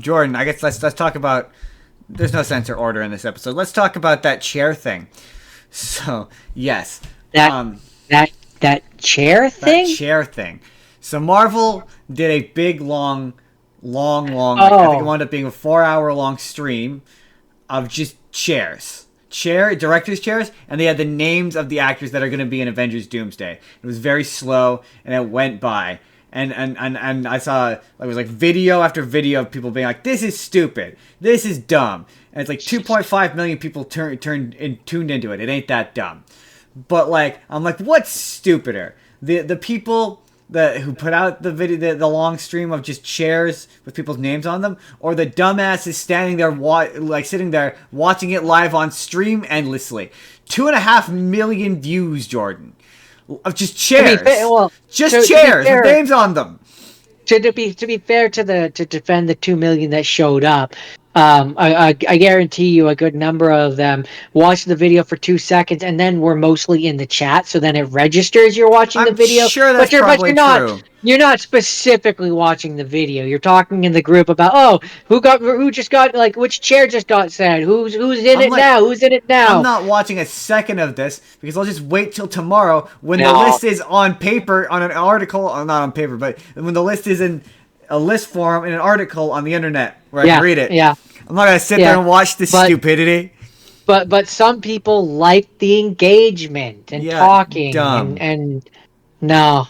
Jordan, I guess let's talk about. There's no censor order in this episode. Let's talk about that chair thing. So yes, That um, that that chair that thing? chair thing. So Marvel did a big, long. Like I think it Oh, wound up being a 4 hour long stream of just chairs, directors' chairs, and they had the names of the actors that are going to be in Avengers Doomsday. It was very slow, and it went by. And I saw it was like video after video of people being like, "This is stupid. This is dumb." And it's like 2.5 million people tuned into it. It ain't that dumb. But like, I'm like, what's stupider? The people who put out the video, the long stream of just chairs with people's names on them, or the dumbasses standing there, sitting there watching it live on stream endlessly. 2.5 million views, Jordan, of just chairs, just chairs with names on them. To be fair to defend the 2 million that showed up, I guarantee you a good number of them watched the video for 2 seconds and then were mostly in the chat. So then it registers you're watching the I'm video, sure but that's you're probably not true. you're not specifically watching the video. You're talking in the group about, oh, who just got, like, which chair just got said, who's in I'm it like, now, who's in it I'm now. not watching a second of this because I'll just wait till tomorrow when the No. list is on paper, on an article, or not on paper, but when the list is in a list form in an article on the internet where I can Yeah, read it. yeah, I'm not gonna sit there yeah. and watch this But stupidity. but some people like the engagement and Yeah, talking dumb. and no.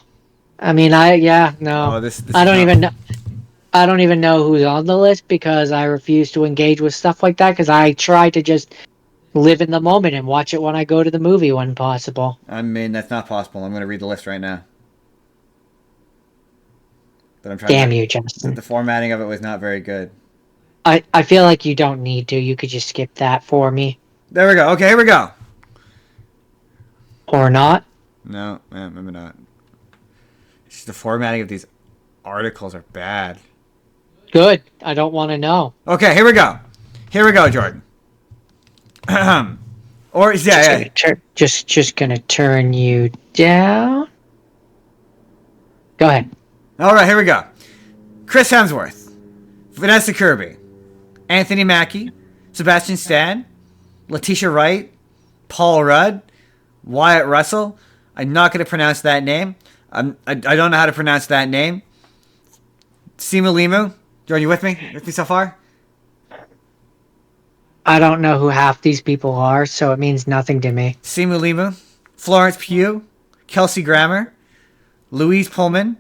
I mean, no. Oh, this I is don't not. even know. I don't even know who's on the list because I refuse to engage with stuff like that because I try to just live in the moment and watch it when I go to the movie when possible. I mean, that's not possible. I'm gonna read the list right now. But I'm trying Damn to. you, The, Justin. the formatting of it was not very good. I feel like you don't need to. You could just skip that for me. There we go. Okay, here we go. Or not. No, maybe not. It's just the formatting of these articles are bad. Good. I don't want to know. Okay, here we go. Here we go, Jordan. Or Just yeah. gonna turn. Just gonna turn you down. Go ahead. All right, here we go. Chris Hemsworth, Vanessa Kirby, Anthony Mackie, Sebastian Stan, Letitia Wright, Paul Rudd, Wyatt Russell. I'm not going to pronounce that name. I don't know how to pronounce that name. Simu Limu. Jordan, you with me? With me so far? I don't know who half these people are, so it means nothing to me. Simu Limu, Florence Pugh, Kelsey Grammer, Louise Pullman,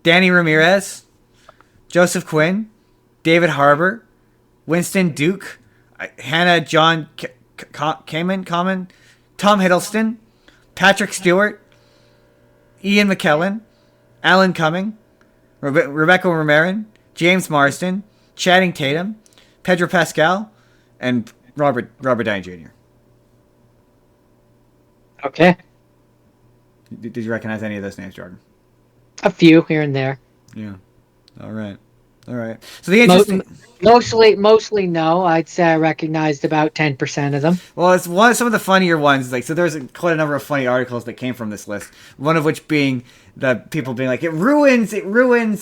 Danny Ramirez, Joseph Quinn, David Harbour, Winston Duke, Hannah John Kamen, Tom Hiddleston, Patrick Stewart, Ian McKellen, Alan Cumming, Rebecca Romarin, James Marsden, Channing Tatum, Pedro Pascal, and Robert Downey Jr. Okay. Did you recognize any of those names, Jordan? A few here and there. Yeah. All right. So the interesting. Mostly no. I'd say I recognized about 10% of them. Well, it's some of the funnier ones. Like, so there's quite a number of funny articles that came from this list. One of which being the people being like, it ruins it ruins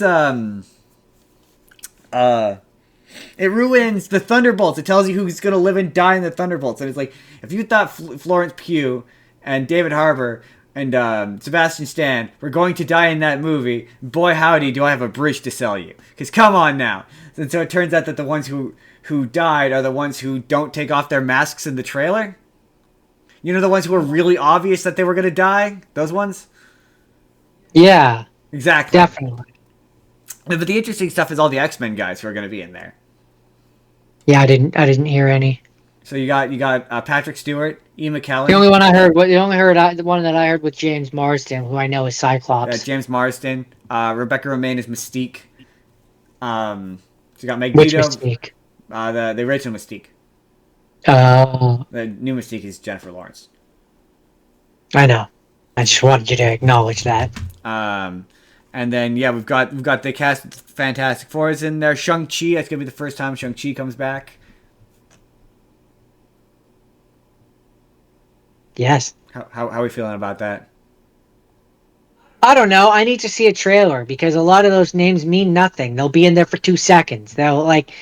the Thunderbolts. It tells you who's gonna live and die in the Thunderbolts. And it's like, if you thought Florence Pugh and David Harbour and Sebastian Stan were going to die in that movie, boy howdy, do I have a bridge to sell you. Because come on now. And so it turns out that the ones who died are the ones who don't take off their masks in the trailer. You know, the ones who were really obvious that they were going to die? Those ones? Yeah, Exactly. definitely. But the interesting stuff is all the X-Men guys who are going to be in there. Yeah, I didn't hear any. So you got Patrick Stewart, Ian McKellen. The one that I heard was James Marsden, who I know is Cyclops. James Marsden. Rebecca Romaine is Mystique. So you got Which Magneto. Mystique? The original Mystique. Oh, The new Mystique is Jennifer Lawrence. I know. I just wanted you to acknowledge that. And then yeah, we've got the cast of Fantastic Four is in there. Shang-Chi, that's gonna be the first time Shang-Chi comes back. Yes. How are we feeling about that? I don't know. I need to see a trailer because a lot of those names mean nothing. They'll be in there for 2 seconds. They'll like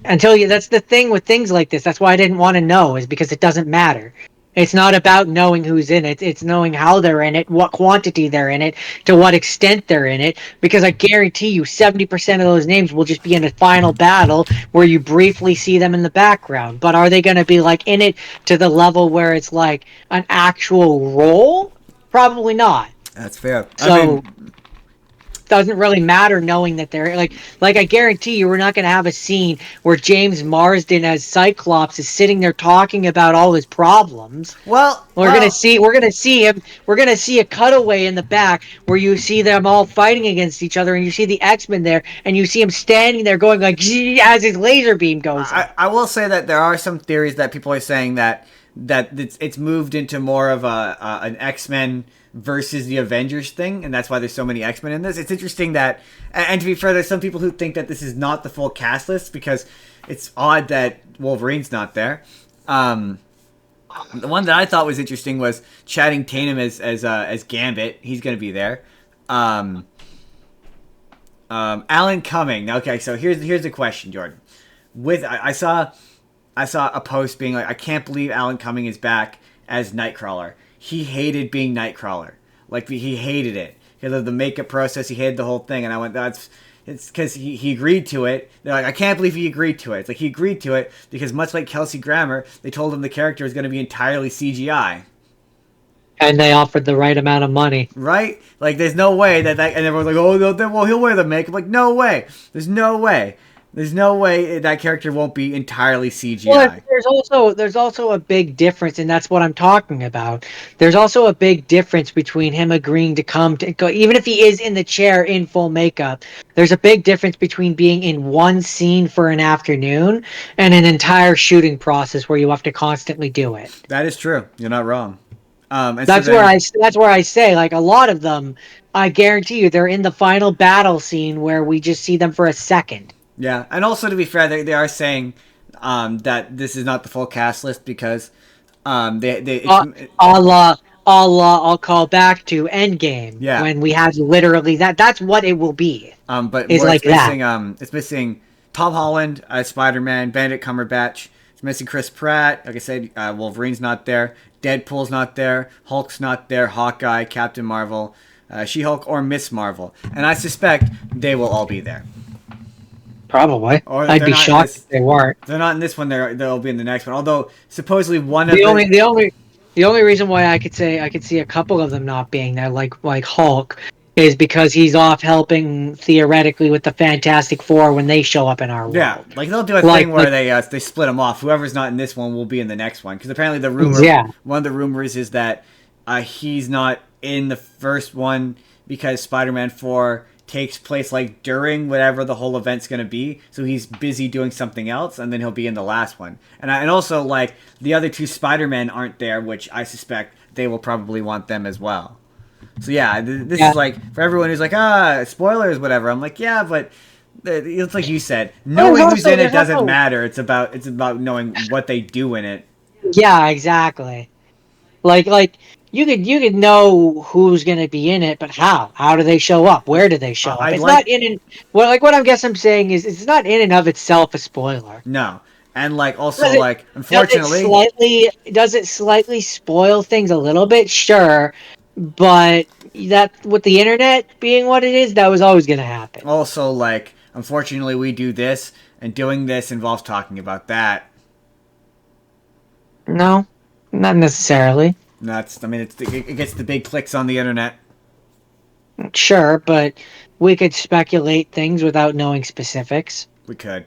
until you. That's the thing with things like this. That's why I didn't want to know is because it doesn't matter. It's not about knowing who's in it. It's knowing how they're in it, what quantity they're in it, to what extent they're in it. Because I guarantee you, 70% of those names will just be in a final battle where you briefly see them in the background. But are they going to be like in it to the level where it's like an actual role? Probably not. That's fair. I So mean, doesn't really matter knowing that they're like I guarantee you we're not going to have a scene where James Marsden as Cyclops is sitting there talking about all his problems. well, We're gonna see a cutaway in the back where you see them all fighting against each other and you see the X-Men there and you see him standing there going like as his laser beam goes up. I will say that there are some theories that people are saying that it's moved into more of an X-Men versus the Avengers thing, and that's why there's so many X-Men in this. It's interesting that, and to be fair, there's some people who think that this is not the full cast list because it's odd that Wolverine's not there. The one that I thought was interesting was Channing Tatum as Gambit. He's going to be there. Alan Cumming. Okay, so here's the question, Jordan. I saw a post being like, I can't believe Alan Cumming is back as Nightcrawler. He hated being Nightcrawler. Like, he hated it. Because of the makeup process, he hated the whole thing. And I went, it's because he agreed to it. They're like, I can't believe he agreed to it. It's like, he agreed to it because much like Kelsey Grammer, they told him the character is going to be entirely CGI. And they offered the right amount of money. Right? Like, there's no way and everyone's like, oh, no, well, he'll wear the makeup. Like, no way. There's no way. There's no way that character won't be entirely CGI. Well, there's also a big difference, and that's what I'm talking about. There's also a big difference between him agreeing to come to go, even if he is in the chair in full makeup. There's a big difference between being in one scene for an afternoon and an entire shooting process where you have to constantly do it. That is true. You're not wrong. That's where I say like a lot of them. I guarantee you, they're in the final battle scene where we just see them for a second. Yeah, and also to be fair, they are saying that this is not the full cast list because I'll call back to Endgame when we have literally that's what it will be. But it's like missing, that. It's missing Tom Holland as Spider-Man, Benedict Cumberbatch. It's missing Chris Pratt. Like I said, Wolverine's not there. Deadpool's not there. Hulk's not there. Hawkeye, Captain Marvel, She-Hulk, or Miss Marvel. And I suspect they will all be there. Probably. I'd be shocked if they weren't. They're not in this one. They'll be in the next one. Although supposedly the only reason why I could see a couple of them not being there, like Hulk, is because he's off helping theoretically with the Fantastic Four when they show up in our world. Yeah, like they'll do a thing where they split them off. Whoever's not in this one will be in the next one. Because apparently one of the rumors is that he's not in the first one because Spider-Man 4 takes place like during whatever the whole event's going to be, so he's busy doing something else, and then he'll be in the last one. And also like the other two Spider-Men aren't there, which I suspect they will probably want them as well. So yeah, this is like for everyone who's like spoilers, whatever. I'm like, yeah, but it's like you said, knowing who's in it doesn't matter. It's about knowing what they do in it. Yeah, exactly. Like you could know who's going to be in it, but how? How do they show up? Where do they show up? It's not what I guess I'm saying is it's not in and of itself a spoiler. No. And unfortunately, does it slightly spoil things a little bit? Sure, but that with the internet being what it is, that was always going to happen. Also, unfortunately, we do this, and doing this involves talking about that. No, not necessarily. It gets the big clicks on the internet. Sure, but we could speculate things without knowing specifics. We could,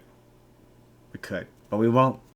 but we won't.